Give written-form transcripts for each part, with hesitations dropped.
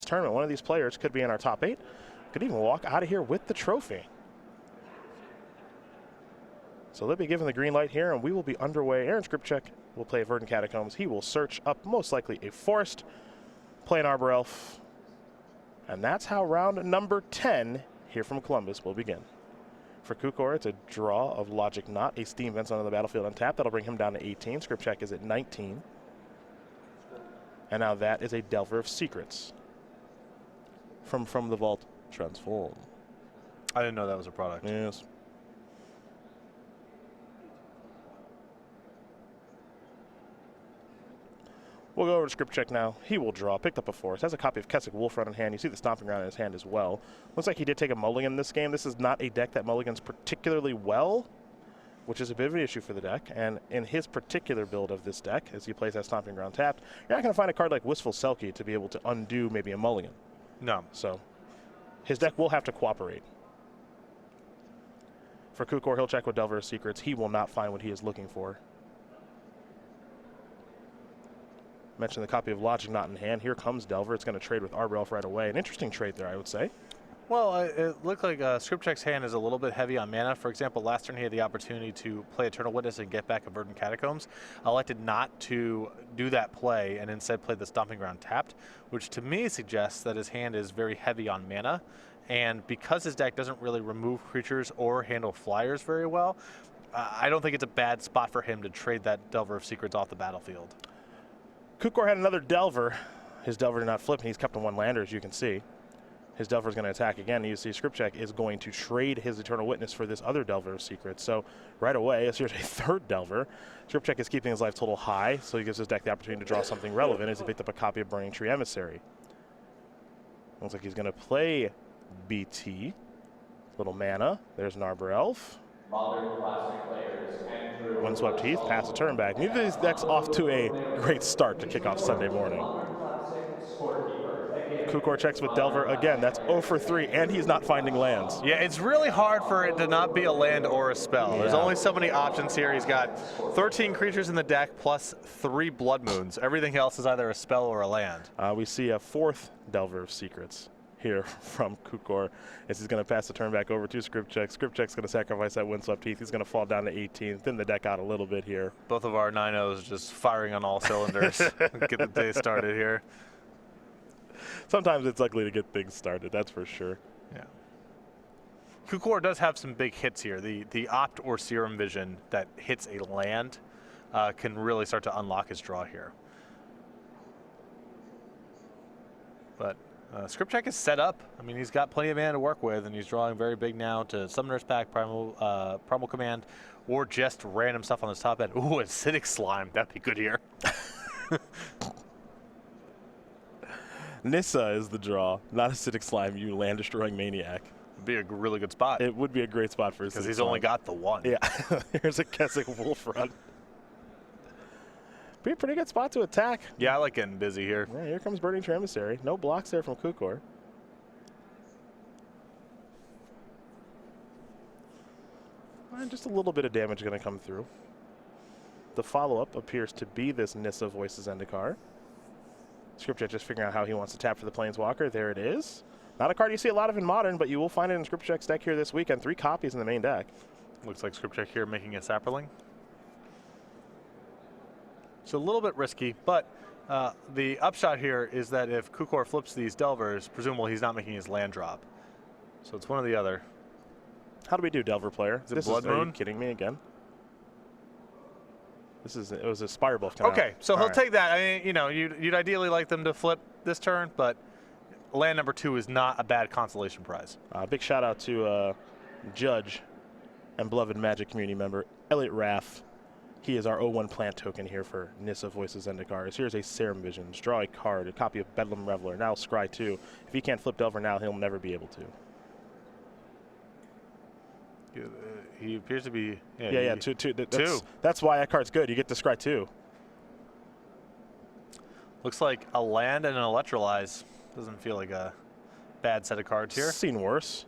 tournament, one of these players could be in our top 8, could even walk out of here with the trophy. So they'll be given the green light here, and we will be underway. Aaron Skrzpcak will play Verdant Catacombs. He will search up most likely a forest, play an Arbor Elf, and that's how round number 10 here from Columbus will begin. For Kukor, it's a draw of Logic Knot, a Steam Vents onto the battlefield untapped. That'll bring him down to 18. Skrzpcak is at 19. And now that is a Delver of Secrets. From the Vault, transform. I didn't know that was a product. Yes. We'll go over to Skrzpcak now. He will draw. Picked up a forest. Has a copy of Kessig Wolfrun in hand. You see the Stomping Ground in his hand as well. Looks like he did take a mulligan in this game. This is not a deck that mulligans particularly well, which is a bit of an issue for the deck. And in his particular build of this deck, as he plays that Stomping Ground tapped, you're not going to find a card like Wistful Selkie to be able to undo maybe a mulligan. No. So his deck will have to cooperate. For Kukor, he'll check with Delver of Secrets. He will not find what he is looking for. Mentioned the copy of Logic Knot in hand. Here comes Delver. It's going to trade with Arbor Elf right away. An interesting trade there, I would say. Well, it looked like Skrzpcak's hand is a little bit heavy on mana. For example, last turn he had the opportunity to play Eternal Witness and get back a Verdant Catacombs. Elected not to do that play and instead played the Stomping Ground tapped, which to me suggests that his hand is very heavy on mana. And because his deck doesn't really remove creatures or handle flyers very well, I don't think it's a bad spot for him to trade that Delver of Secrets off the battlefield. Kukor had another Delver. His Delver did not flip, and he's kept on one lander, as you can see. His Delver is going to attack again. You see Skrzpcak is going to trade his Eternal Witness for this other Delver of Secrets. So right away, as here's a third Delver. Skrzpcak is keeping his life total high, so he gives his deck the opportunity to draw something relevant as he picked up a copy of Burning Tree Emissary. Looks like he's going to play BT. Little mana. There's an Arbor Elf. Windswept Heath, pass the turn back. Neither of these decks off to a great start to kick off Sunday morning. Kukor checks with Delver again. That's 0 for 3, and he's not finding lands. Yeah, it's really hard for it to not be a land or a spell. Yeah. There's only so many options here. He's got 13 creatures in the deck plus 3 Blood Moons. Everything else is either a spell or a land. We see a fourth Delver of Secrets here from Kukor as he's going to pass the turn back over to Skrzpcak. Skrzpcak's going to sacrifice that Windswept Heath. He's going to fall down to 18, thin the deck out a little bit here. Both of our 9-0s just firing on all cylinders. Get the day started here. Sometimes it's ugly to get things started, that's for sure. Yeah. Kukor does have some big hits here. The Opt or Serum Vision that hits a land can really start to unlock his draw here. But Skrzpcak is set up. I mean, he's got plenty of mana to work with, and he's drawing very big now to Summoner's Pact, Primal Command, or just random stuff on his top end. Ooh, Acidic Slime. That'd be good here. Nissa is the draw, not Acidic Slime, you land-destroying maniac. Would be a really good spot. It would be a great spot for Acidic Slime. Because he's only got the one. Yeah. Here's a Kessig Wolfrun. Be a pretty good spot to attack. Yeah, I like getting busy here. Yeah, here comes Burning Tree Emissary. No blocks there from Kukor. And just a little bit of damage going to come through. The follow-up appears to be this Nissa Voices Zendikar. Skrzpcak just figuring out how he wants to tap for the Planeswalker. There it is. Not a card you see a lot of in Modern, but you will find it in Skrzpcak's deck here this weekend. 3 copies in the main deck. Looks like Skrzpcak here making a Saproling. It's a little bit risky, but the upshot here is that if Kukor flips these Delvers, presumably he's not making his land drop. So it's one or the other. How do we do, Delver player? Is it Blood Moon? Are you kidding me again? It was a Spirebuff. Okay, so he'll take that. I mean, you know, you'd ideally like them to flip this turn, but land number 2 is not a bad consolation prize. Big shout out to Judge and beloved Magic community member Elliot Raff. He is our 0-1 plant token here for Nissa Voices Zendikar. Here's a Serum Visions. Draw a card, a copy of Bedlam Reveler. Now Scry 2. If he can't flip Delver now, he'll never be able to. He appears to be... Yeah, two. That's why that card's good. You get to Scry 2. Looks like a land and an Electrolyze. Doesn't feel like a bad set of cards here. Seen worse.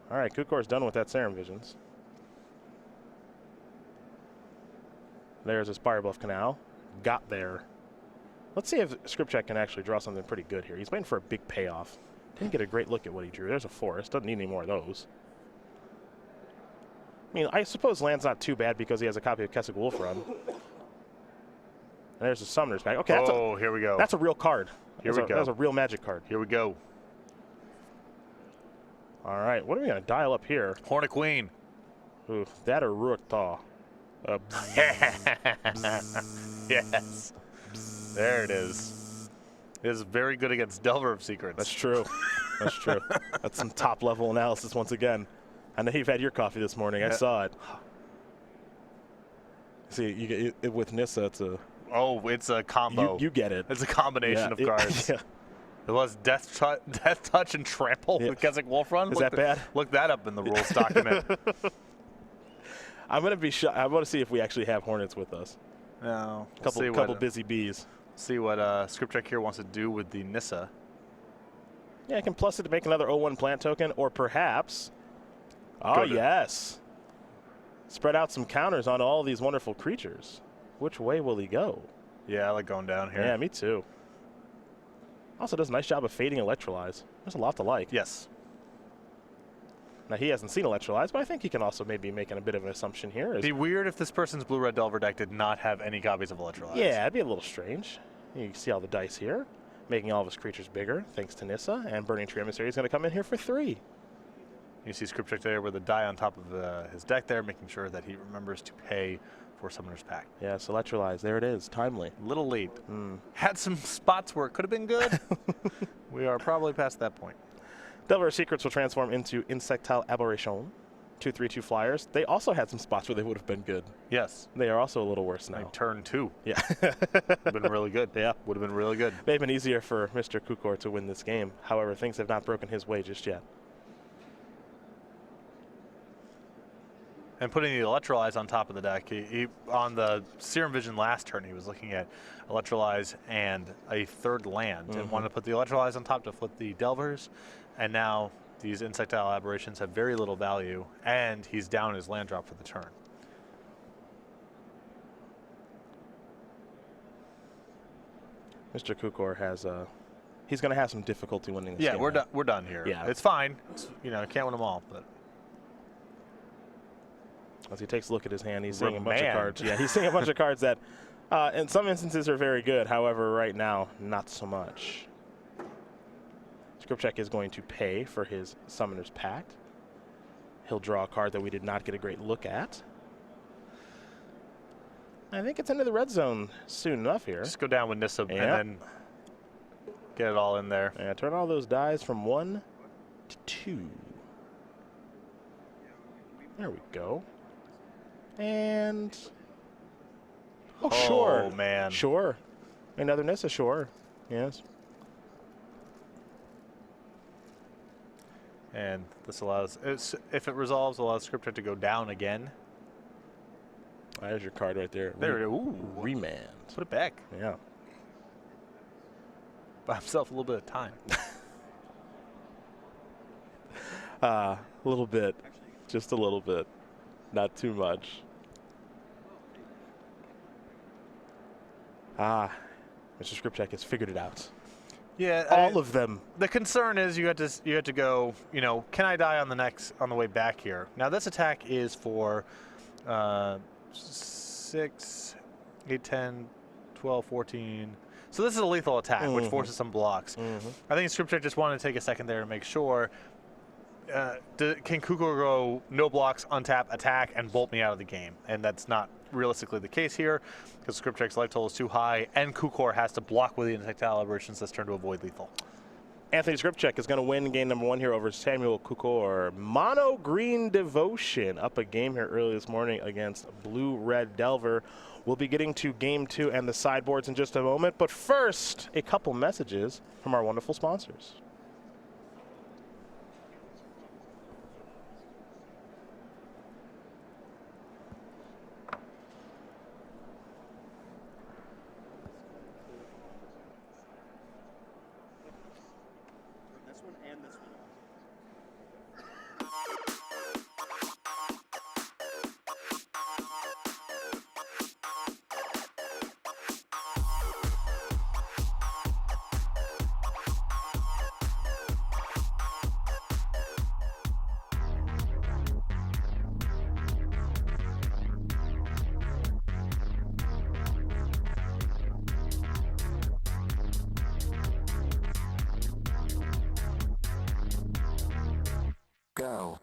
All right, Kukor's done with that Serum Visions. There's a Spirebuff Canal. Got there. Let's see if Skrzpcak can actually draw something pretty good here. He's waiting for a big payoff. Didn't get a great look at what he drew. There's a forest. Doesn't need any more of those. I mean, I suppose land's not too bad because he has a copy of Kessig Wolf Run. And there's a Summoner's Pact. Okay, here we go. That's a real card. Here we go. That's a real Magic card. Here we go. All right, what are we going to dial up here? Hornet Queen. Ooh, that or Ruach Thaw. Yes. There it is. It is very good against Delver of Secrets. That's true. That's true. That's some top-level analysis once again. I know you've had your coffee this morning. I saw it. See, you get it with Nissa. It's a it's a combo. You get it. It's a combination of cards. Yeah. It was Death Touch and Trample with Kessig Wolf Run. Is that bad? Look that up in the rules document. I'm gonna be I want to see if we actually have Hornets with us. No. Couple busy bees. See what Skrzpcak here wants to do with the Nissa. Yeah, I can plus it to make another 0-1 plant token, or perhaps. Oh yes. Spread out some counters on all these wonderful creatures. Which way will he go? Yeah, I like going down here. Yeah, me too. Also does a nice job of fading Electrolyze. There's a lot to like. Yes. Now, he hasn't seen Electrolyze, but I think he can also maybe make a bit of an assumption here. It'd be weird if this person's blue-red Delver deck did not have any copies of Electrolyze. Yeah, it'd be a little strange. You can see all the dice here, making all of his creatures bigger, thanks to Nissa, and Burning Tree Emissary is going to come in here for 3. You see Skrzpcak there with a die on top of his deck there, making sure that he remembers to pay for Summoner's Pact. Yes, Electrolyze. There it is. Timely. Little late. Had some spots where it could have been good. We are probably past that point. Delver Secrets will transform into Insectile Aberration. 2/3/2 flyers. They also had some spots where they would have been good. Yes. They are also a little worse now. Like turn 2. Yeah. Would have been really good. Yeah. Would have been really good. May have been easier for Mr. Kukor to win this game. However, things have not broken his way just yet. And putting the Electrolyze on top of the deck, on the Serum Vision last turn, he was looking at Electrolyze and a third land and wanted to put the Electrolyze on top to flip the Delvers. And now these Insectile Aberrations have very little value, and he's down his land drop for the turn. Mr. Kukor has he's going to have some difficulty winning this game. Yeah, we're done here. Yeah. It's fine. Can't win them all, but as he takes a look at his hand, he's seeing a bunch of Remand. cards. Yeah, he's seeing a bunch of cards that in some instances are very good. However, right now, not so much. Skrzpcak is going to pay for his Summoner's Pact. He'll draw a card that we did not get a great look at. I think it's into the red zone soon enough here. just go down with Nissa and then get it all in there. And turn all those dies from 1 to 2. There we go. And sure. Oh, man. Sure. Another Nissa, sure. Yes. And this allows, if it resolves, allows Skrzpcak to go down again. There's your card right there. There it is. Ooh. Remand. Put it back. Yeah. Buy himself a little bit of time. A little bit. Just a little bit. Not too much. Mr. Skrzpcak has figured it out. Yeah, All of them. The concern is you have to go. Can I die on the way back here? Now this attack is for 6, 8, 10, 12, 14. So this is a lethal attack, which forces some blocks. I think Skrzpcak just wanted to take a second there to make sure. Can Kukor go no blocks, untap, attack, and bolt me out of the game? And that's not realistically the case here, because Skrzpcak's life total is too high, and Kukor has to block with the Insectile Aberrations this turn to avoid lethal. Anthony Skrzpcak is going to win game number 1 here over Samuel Kukor. Mono Green Devotion up a game here early this morning against Blue Red Delver. We'll be getting to game 2 and the sideboards in just a moment, but first, a couple messages from our wonderful sponsors. go.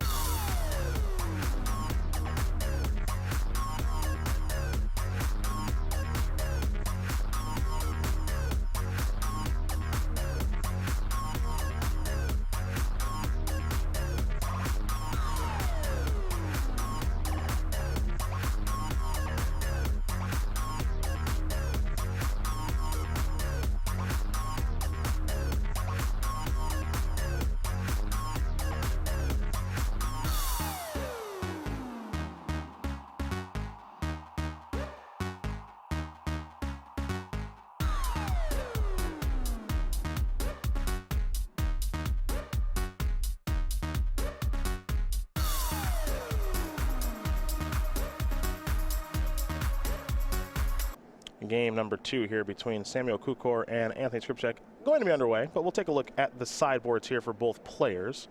Game number 2 here between Samuel Kukor and Anthony Skrzpcak going to be underway, but we'll take a look at the sideboards here for both players.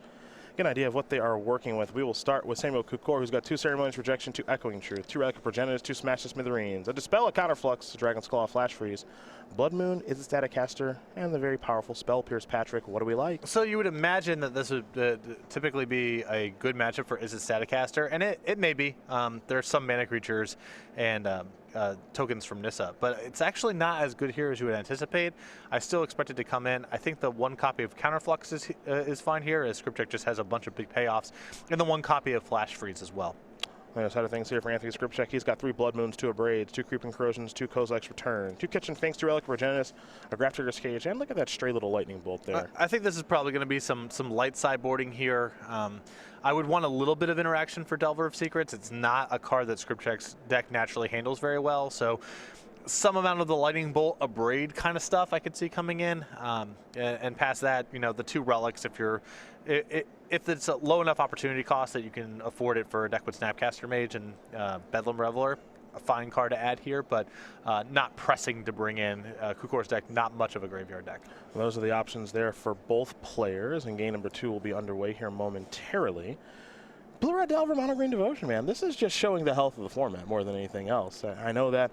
Get an idea of what they are working with. We will start with Samuel Kukor, who's got 2 Ceremonious Rejection, 2 Echoing Truth, 2 Relic of Progenitors, 2 Smash to Smithereens, a Dispel, a Counterflux, a Dragon's Claw, a Flash Freeze, Blood Moon is a static caster, and the very powerful Spell Pierce. Patrick, what do we like? So you would imagine that this would typically be a good matchup for Is It Static Caster, and it may be. There are some mana creatures and tokens from Nissa, but it's actually not as good here as you would anticipate. I still expect it to come in. I think the 1 copy of Counterflux is fine here, as Skrzpcak just has a bunch of big payoffs, and the 1 copy of Flash Freeze as well. On the other side of things here for Anthony Skrzpcak, he's got 3 Blood Moons, 2 Abrades, 2 Creeping Corrosions, 2 Kozilek's Return, 2 Kitchen Finks, 2 Relic of Progenitus, a Grafdigger's Cage, and look at that stray little lightning bolt there. I think this is probably going to be some light sideboarding here. I would want a little bit of interaction for Delver of Secrets. It's not a card that Skrzpcak's deck naturally handles very well, so some amount of the lightning bolt, abrade kind of stuff I could see coming in, and past that, you know, the 2 relics if it's a low enough opportunity cost that you can afford it for a deck with Snapcaster Mage and Bedlam Reveler, a fine card to add here, but not pressing to bring in Kukor's deck, not much of a graveyard deck. Well, those are the options there for both players, and game number 2 will be underway here momentarily. Blue-Red Delver, Mono Green Devotion, man, this is just showing the health of the format more than anything else. I know that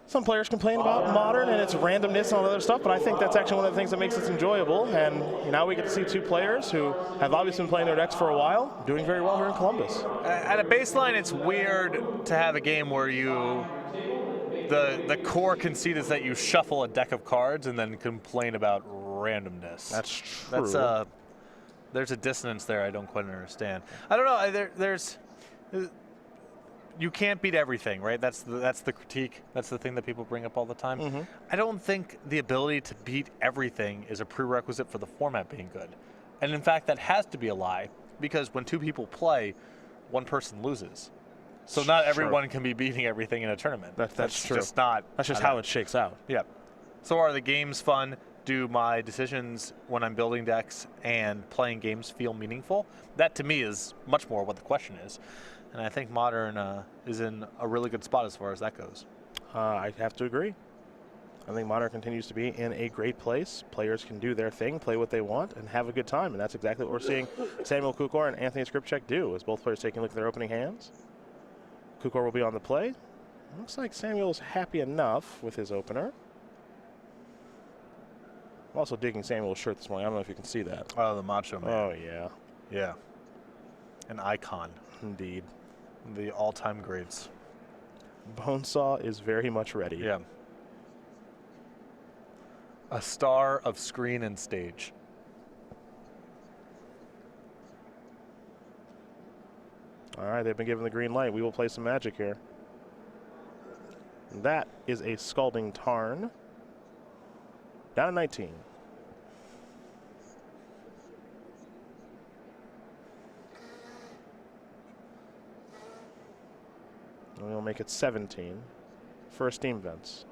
some players complain about Modern and its randomness and all that other stuff, but I think that's actually one of the things that makes it enjoyable. And now we get to see 2 players who have obviously been playing their decks for a while, doing very well here in Columbus. At a baseline, it's weird to have a game where the core conceit is that you shuffle a deck of cards and then complain about randomness. That's true. There's a dissonance there I don't quite understand. I don't know. There's you can't beat everything, right? That's the critique. That's the thing that people bring up all the time. Mm-hmm. I don't think the ability to beat everything is a prerequisite for the format being good. And in fact, that has to be a lie, because when 2 people play, 1 person loses. So not everyone can be beating everything in a tournament. That's true. Just not. That's just how it shakes out. Yeah. So are the games fun? Do my decisions when I'm building decks and playing games feel meaningful? That to me is much more what the question is. And I think Modern is in a really good spot as far as that goes. I have to agree. I think Modern continues to be in a great place. Players can do their thing, play what they want, and have a good time. And that's exactly what we're seeing Samuel Kukor and Anthony Skrzpcak do, as both players taking a look at their opening hands. Kukor will be on the play. Looks like Samuel's happy enough with his opener. I'm also digging Samuel's shirt this morning. I don't know if you can see that. Oh, the Macho Man. Oh, yeah. Yeah. An icon. Indeed. The all-time greats. Bonesaw is very much ready. Yeah. A star of screen and stage. All right, they've been given the green light. We will play some Magic here. That is a Scalding Tarn. Down to 19. And we'll make it 17 for Steam Vents.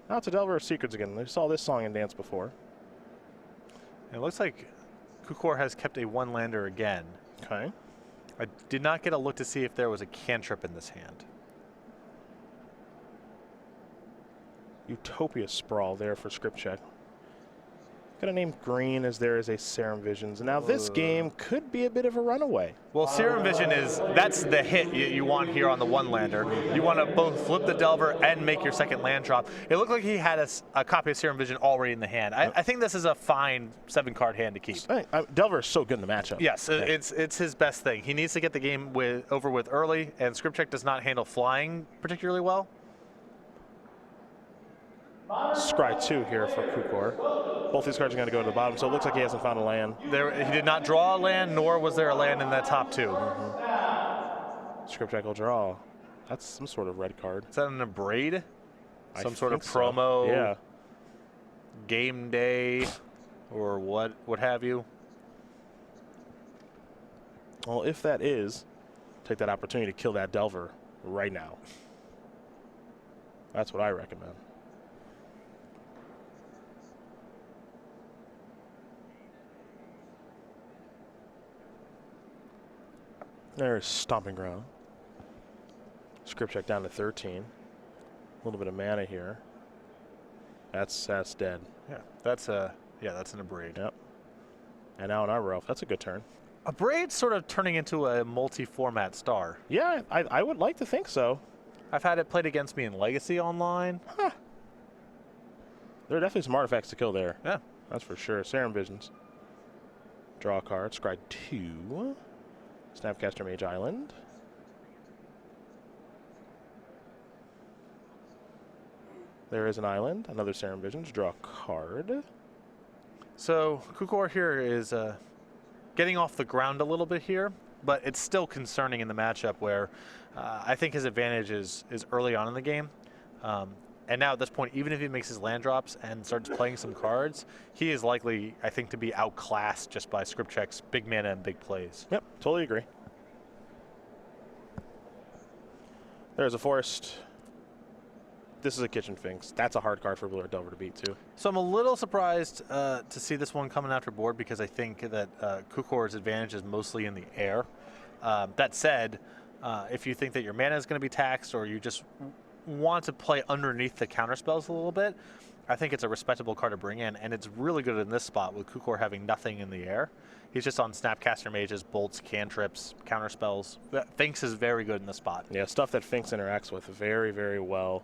Now to Delver of Secrets again. We saw this song and dance before. It looks like Kukor has kept a 1-lander again. Okay. I did not get a look to see if there was a cantrip in this hand. Utopia Sprawl there for Skrzpcak. Gonna name green as there is a Serum Visions. Now this game could be a bit of a runaway. Well, Serum Vision that's the hit you want here on the one lander. You want to both flip the Delver and make your second land drop. It looked like he had a copy of Serum Vision already in the hand. I think this is a fine 7-card hand to keep. Delver is so good in the matchup. Yes, it's his best thing. He needs to get the game over with early, and Skrzpcak does not handle flying particularly well. Scry 2 here for Kukor. Both these cards are going to go to the bottom, so it looks like he hasn't found a land. He did not draw a land, nor was there a land in that top 2. Skrzpcak will draw. That's some sort of red card. Is that an Abrade? Some sort of so. promo? Yeah. Game day, or what have you? Well, if that is, take that opportunity to kill that Delver right now. That's what I recommend. There's Stomping Ground. Skrzpcak down to 13. A little bit of mana here. That's dead. Yeah, that's an Abrade. Yep. And now an Arbor Elf. That's a good turn. Abrade's sort of turning into a multi-format star. Yeah, I would like to think so. I've had it played against me in Legacy online. Huh. There are definitely some artifacts to kill there. Yeah. That's for sure. Serum Visions. Draw a card. Scry 2. Snapcaster Mage Island. There is an island. Another Serum Visions. Draw a card. So Kukor here is getting off the ground a little bit here, but it's still concerning in the matchup where I think his advantage is early on in the game. And now at this point, even if he makes his land drops and starts playing some cards, he is likely, I think, to be outclassed just by Skrzpcak's big mana and big plays. Yep, totally agree. There's a Forest. This is a Kitchen Finks. That's a hard card for Blue or Delver to beat, too. So I'm a little surprised to see this one coming after board because I think that Kukor's advantage is mostly in the air. That said, if you think that your mana is going to be taxed or you just want to play underneath the counterspells a little bit, I think it's a respectable card to bring in, and it's really good in this spot with Kukor having nothing in the air. He's just on Snapcaster Mages, Bolts, Cantrips, counterspells. Finks is very good in this spot. Yeah, stuff that Finks interacts with very, very well,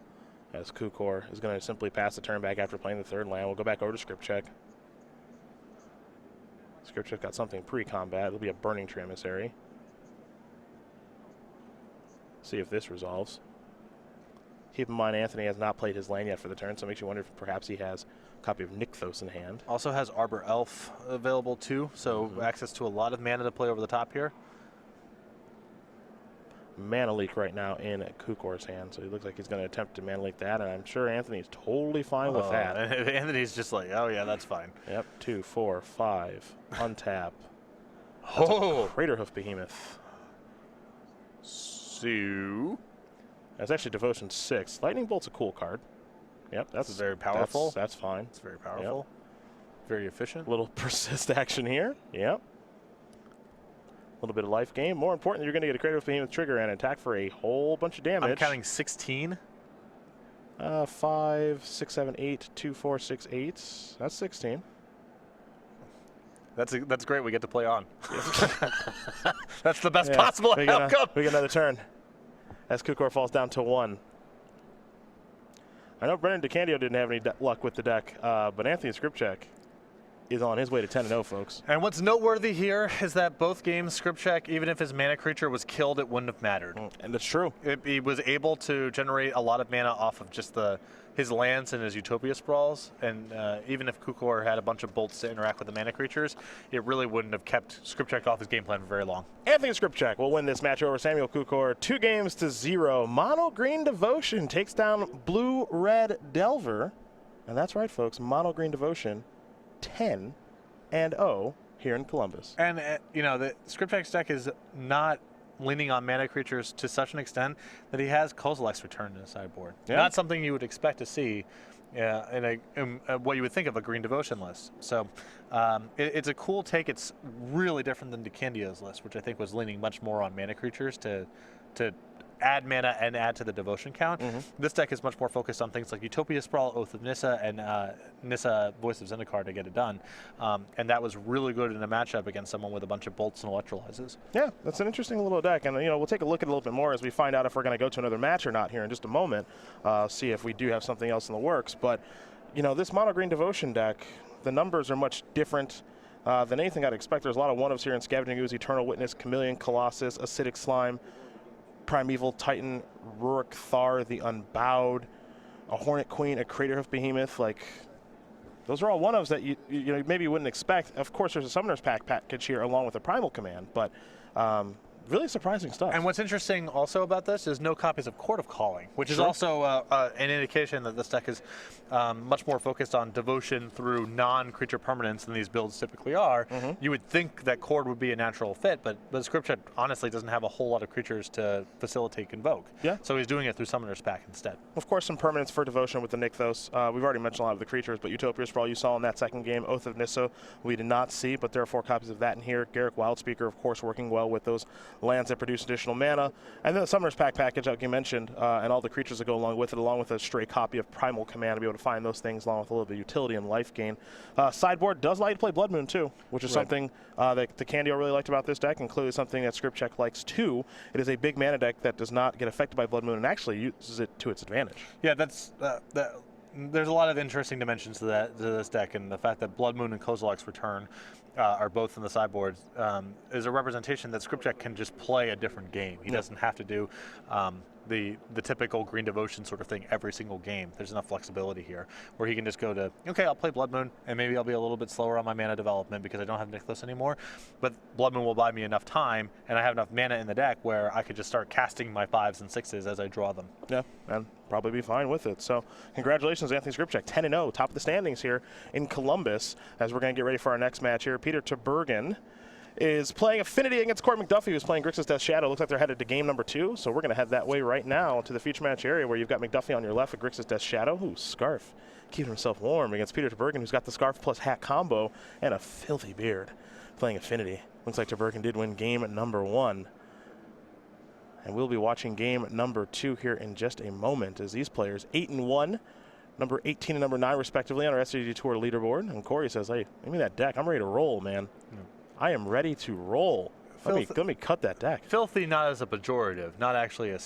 as Kukor is going to simply pass the turn back after playing the third land. We'll go back over to Skrzpcak. Skrzpcak got something pre-combat. It'll be a Burning Tree Emissary. See if this resolves. Keep in mind, Anthony has not played his land yet for the turn, so it makes you wonder if perhaps he has a copy of Nykthos in hand. Also has Arbor Elf available too, so access to a lot of mana to play over the top here. Mana Leak right now in Kukor's hand, so he looks like he's going to attempt to Mana Leak that, and I'm sure Anthony's totally fine with that. And Anthony's just like, oh yeah, that's fine. Yep, 2, 4, 5, untap. Oh! Craterhoof Behemoth. So... That's actually Devotion 6. Lightning Bolt's a cool card. Yep, that's very powerful. That's fine. It's very powerful. Yep. Very efficient. Little persist action here. Yep. A little bit of life gain. More importantly, you're going to get a Craterhoof Behemoth trigger and attack for a whole bunch of damage. I'm counting 16. 5, 6, 7, 8, 2, 4, 6, 8. That's 16. That's great. We get to play on. That's the best possible outcome. We get another turn. As Kukor falls down to 1. I know Brennan DeCandio didn't have any luck with the deck, but Anthony Skrzpcak is on his way to 10-0, folks. And what's noteworthy here is that both games, Skrzpcak, even if his mana creature was killed, it wouldn't have mattered. And that's true. He was able to generate a lot of mana off of just his lands and his Utopia Sprawls, and even if Kukor had a bunch of bolts to interact with the mana creatures, it really wouldn't have kept Skrzpcak off his game plan for very long. Anthony Skrzpcak will win this match over Samuel Kukor 2-0. Mono Green Devotion takes down Blue Red Delver. And that's right, folks, Mono Green Devotion 10-0 here in Columbus. And, the Skrzpcak's deck is not leaning on mana creatures to such an extent that he has Kozilek's Return in the sideboard. Yeah. Not something you would expect to see in what you would think of a Green Devotion list. So it's a cool take. It's really different than DeCandio's list, which I think was leaning much more on mana creatures to add mana and add to the devotion count. This deck is much more focused on things like Utopia Sprawl, Oath of Nissa, and Nissa Voice of Zendikar to get it done. And that was really good in a matchup against someone with a bunch of bolts and electrolyzes. Yeah, that's an interesting little deck, and we'll take a look at it a little bit more as we find out if we're going to go to another match or not here in just a moment. See if we do have something else in the works. But this mono green devotion deck, the numbers are much different than anything I'd expect. There's a lot of one-ofs here in Scavenging Ooze, Eternal Witness, Chameleon Colossus, Acidic Slime, Primeval Titan, Rurik Thar, the Unbowed, a Hornet Queen, a Craterhoof Behemoth. Like, those are all one-ofs that you maybe wouldn't expect. Of course, there's a Summoner's Pack package here along with a Primal Command, but really surprising stuff. And what's interesting also about this is no copies of Court of Calling, which is also an indication that this deck is much more focused on devotion through non-creature permanents than these builds typically are. You would think that Court would be a natural fit, but Skrzpcak honestly doesn't have a whole lot of creatures to facilitate Convoke. Yeah. So he's doing it through Summoner's Pack instead. Of course, some permanents for devotion with the Nykthos. We've already mentioned a lot of the creatures, but Utopia Sprawl you saw in that second game. Oath of Nissa we did not see, but there are 4 copies of that in here. Garruk Wildspeaker, of course, working well with those lands that produce additional mana. And then the Summoner's Pack package, like you mentioned, and all the creatures that go along with it, along with a stray copy of Primal Command to be able to find those things, along with a little bit of utility and life gain. Sideboard does like to play Blood Moon, too, which is something that the Candio really liked about this deck, and clearly something that Skrzpcak likes, too. It is a big mana deck that does not get affected by Blood Moon and actually uses it to its advantage. Yeah, that's... there's a lot of interesting dimensions to this deck, and the fact that Blood Moon and Kozilek's Return are both in the sideboard is a representation that Skrzpcak can just play a different game. He doesn't have to do the typical green devotion sort of thing every single game. There's enough flexibility here where he can just go to, okay, I'll play Blood Moon, and maybe I'll be a little bit slower on my mana development because I don't have Nykthos anymore, but Blood Moon will buy me enough time, and I have enough mana in the deck where I could just start casting my 5s and 6s as I draw them. Yeah, and probably be fine with it. So congratulations, Anthony Skrzpcak, 10-0, top of the standings here in Columbus, as we're going to get ready for our next match here. Peter Tubergen is playing Affinity against Court McDuffie, who's playing Grixis Death Shadow. Looks like they're headed to game number 2, so we're going to head that way right now to the feature match area where you've got McDuffie on your left with Grixis Death Shadow. Ooh, Scarf, keeping himself warm against Peter Tubergen, who's got the Scarf plus hat combo and a filthy beard, playing Affinity. Looks like Tubergen did win game number 1. And we'll be watching game number 2 here in just a moment as these players, 8-1, number 18 and number 9 respectively on our SCG Tour leaderboard. And Corey says, hey, give me that deck. I'm ready to roll, man. I am ready to roll. Let me cut that deck. Filthy not as a pejorative, not actually a